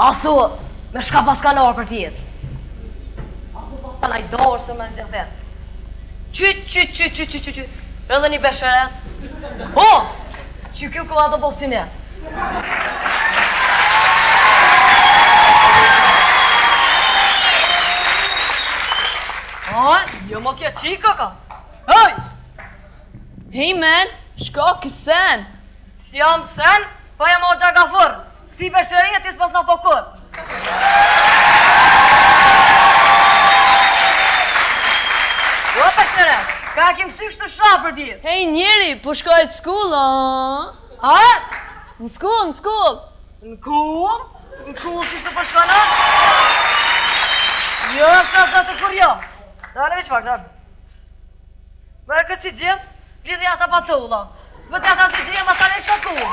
A thot, me shka pas kanar për pjetë. A thot pas kanaj dorë se me zirë vetë. Qyt. Edhe një besheret. Ho! Që kjo ku ato posinet. Jo më kja qika ka. Hej! Hey man, shka kësen. Si jam sen, pa jam o gjagafur. Kësi besheret jes pas në pokur. Jo besheret, ka kem sy kështë shra për djetë. Hey njeri, po shkojt s'kull, a? Ha? Në skull. Në kull? Në kull që shtë përshkana? Jo, shasa të kur jo. Dale veç pak, dale. Bërë kësi gjem, lidhi ata pa të ula. Vëtë ata si gjem, basane shka kull.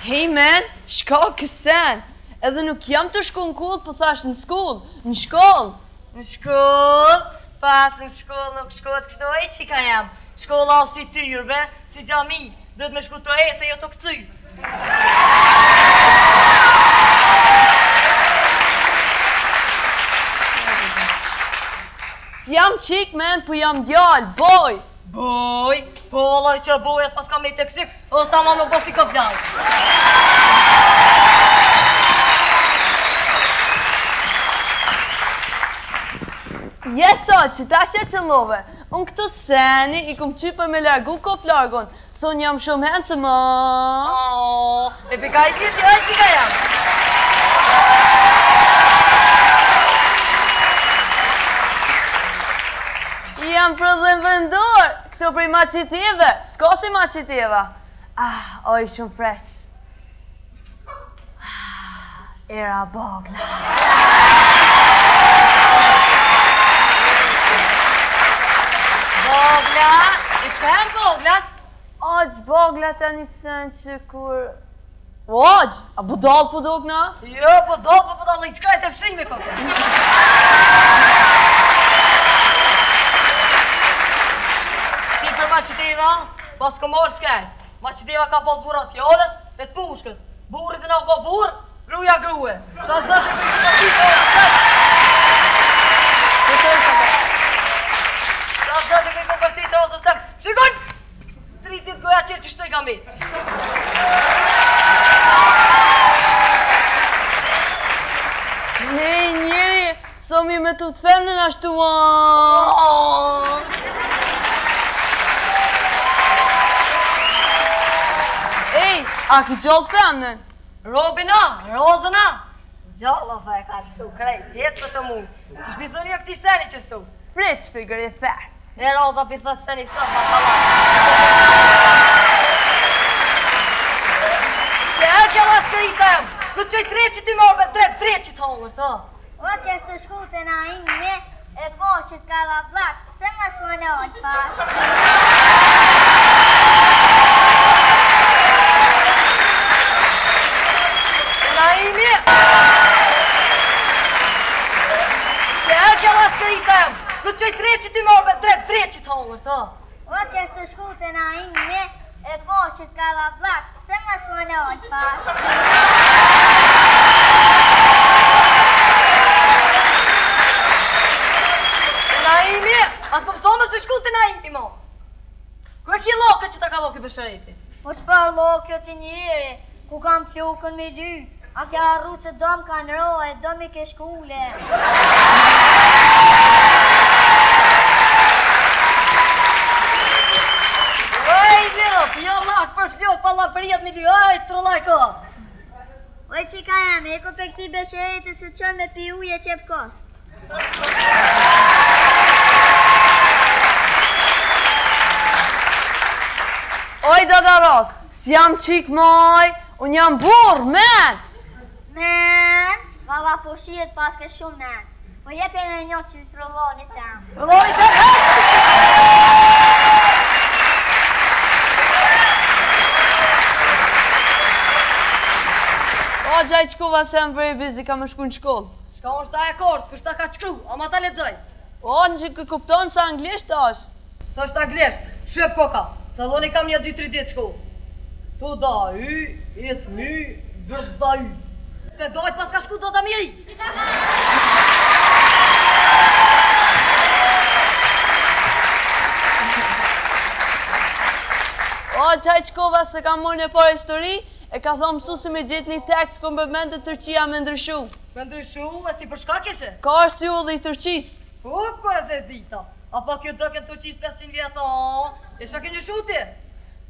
Hey man, shka kësen. Edhe nuk jam të shku në kull, po thash në skull, në shkoll. Në shkoll, pas në shkoll nuk shkohet kështu e që ka jam. Shkolla o si tyrbe, si gjami, dhët me shku të ece, jo të këcy. Si jam qik man, po jam djall, boj. Boj, po alloj që bojet pas kam e të kësik, o ta ma më bosi ka vjallë. Jeso, që ta shë qëllove. Unë këtu seni i kum qype me largu koflargon. So një jam shumë henë më. E pika i tjeti, oj që ka jam. Jam prodhem vendor, këto prej maqitjeve, s'ka si maqitjeva. Oj, shumë fresh. Era bogla. Bogla, i shka jam boglat? Aq, bogla ta një sen që kur... Aq, a budal po dogna? Jo, po do, i qka e të fshime koko. Ti për maqiteva, pas këmorë s'kajt. Maqiteva ka pas burat fjallës, e të pushkës. Burit e na ka burë, gruja grue. Qa zëtë e këtë të kitë, Qa zëtë e këtë për ti të rosës tem. Shikon! 3 ditë goja qërë që shtoj kam bitë. Hej, njeri, so mi me të femnë në ashtu, Ej, a ki gjallë femnën? Robina, Rozëna. Gjallë fa e ka shtu krejt, jesë të mund. Që shpithoni o këti seni që shtu? Frit, shpigër e fer. E Roza pithët seni fëtër, pa talat. Që e kjo mas kërica jem, këtë qoj 3 që ty morë me 3 që të homër, të. O kështë të shku të na ime, e po që t'ka la vlak, pse mas më në ojtë pa? Na imi! Që e kjo mas kërica jem, këtë qoj 3 që ty morë me 3 që të homër, të. O kështë të shku të na ime, e po që t'ka la vlak, pse mas më në ojtë pa? Naimi, atë këmë thomës për shku të Naimi, mo. Ku e ki lokë që ta ka lokë i bëshëreti? Po shpar lokë të njëri, ku kam flokën me dy, a kja arru që do më kanë rohe, do mi ke shkule. Oj, lëp, jo lakë për flokë, pa la për jetë me dy, oj, trollaj ko. Oj, qika jam, e ku pe këti bëshëreti se qënë me pi uje qep kosë. Oj, dadaros, si jam qik moj, unë jam burr, men! Men, valla po shihet pas ke shumë men. Po jepe në një që të trolloni tem. Trolloj të O, gjaj qkuva se më very busy, ka më shku në shkollë. Shka unë shta e kortë, kështë ta ka qkru, ama ta ledzoj. O, në që kupton se anglisht është. Së është anglisht, shëp koka, saloni kam një 2-3 ditë shku. Tu da y, is my, bërth da y. Te dojt pas ka shku do të miri. O, qaj qkova se ka mërë në parë histori, e ka thonë mësusi me gjithë një tekst këm përmendë Turqia me ndryshu. Me ndryshu, e si për shka kishe? Ka arsiulli i Turqis. Po, ku e se zdita? Apo kjo drëke në Turqis 500 vjeta, e shka kënë shuti?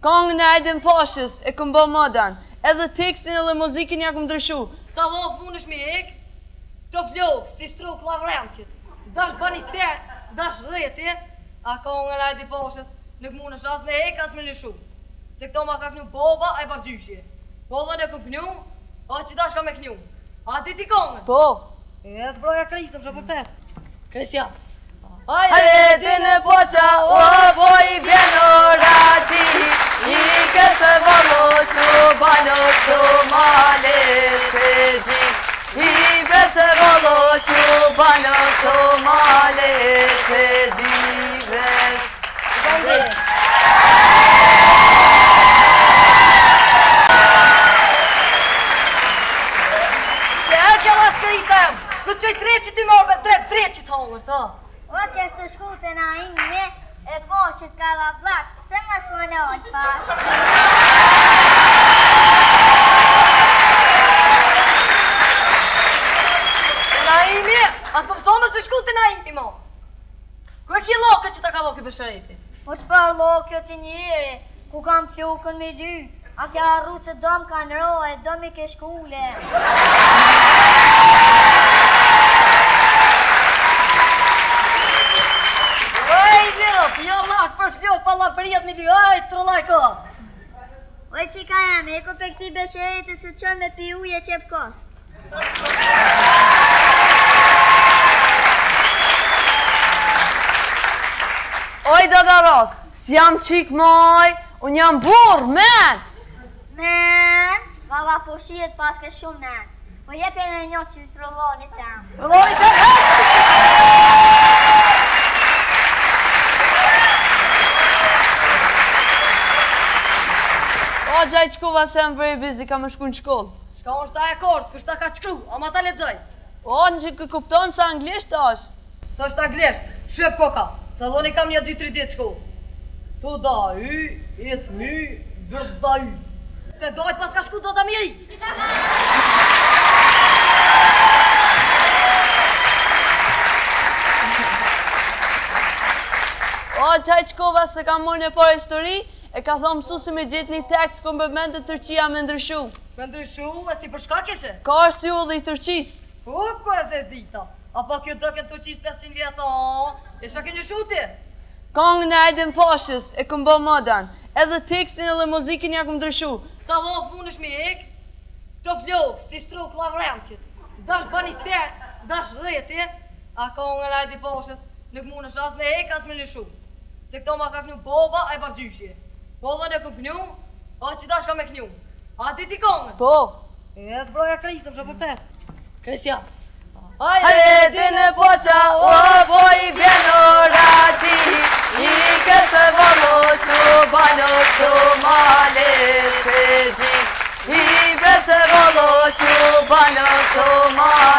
Kongën e Ajdin Pashës e këm bë modern, edhe tekstin edhe muzikin ja këm ndryshu. Ta vok mund është me ek, të flok, si struk lavremqit. Dash bani te, dash rreti, a kongën e Ajdin Pashës nuk mund është as me ek, as me lëshu. Se këto ma ka kënu boba, a i babgjyshje. Boba në këm kënu, a që dash ka me kënu. A ti ti kongën? Po. E zbroja krisëm, që për pet. Krisja. Hajde ti në poqa, o boj bjeno rati, i këse valo që balo të male të di. I vrece valo që balo të male të di. Këtë qëj treqit ty marrë me treqit hongër, ta. O, kës të shku të na ime, e poshit ka la vlak, se më s'monojt pa. Të na ime, atë këmë thomës me shku të na ime, mo. Ku e ki lokë që ta ka lokë i bëshëreti? Po shpar lokë të njëri, ku kam flokën me dy, a kja arru që dom kanë rohe, dom i ke shkule. Ja lak për flok, pa la për jetë me dy, aj, trollaj ko. Oj, qika jam, e ko pe këti besheretit se qënë me pi uje qep kos. Oj, dadaros, s'jam qik moj, unë jam burr, men! Men, valla po shiet pas ke shumë men. Po jepe në një që të trolloni tem. Trolloni tem, O, gjaj qkova se jam very busy, ka me shku në shkollë. Shka unë shta e kort, kështë ta ka qkru, ama ta ledzoj. O, në që kë kupton se anglisht është. Sa është anglisht, shëp koka, saloni kam një 2-3 ditë shku. Tu da y, is my, bërth da y. Te dojt pas ka shku do të miri. O, qaj qkova se ka mërë në parë histori, e ka thonë mësusi me gjithë një tekst këm përmendë Turqia me ndryshu. Me ndryshu, e si për shka kishe? Ka arsiulli i Turqis. Po, ku e se zdita? Apo kjo drëke në Turqis 500 vjeta, e shka kënë shuti? Kongën e Ajdin Pashës e këm bë modern, edhe tekstin edhe muzikin ja këm ndryshu. Ta vok mund është me ek, të flok, si struk lavremqit. Dash bani te, dash rreti, a kongën e Ajdin Pashës nuk mund është as me ek, as me lëshu. Se këto ma ka kënu boba, a i babgjyshje. Boba në këm kënu, a që dash ka me kënu. A ti ti kongën? Po. E zbroja krisëm, që për pet. Krisja. Hajde ti në poqa, o boj bjeno rati, i këse valo që balo të male të di. I vrece valo që balo të male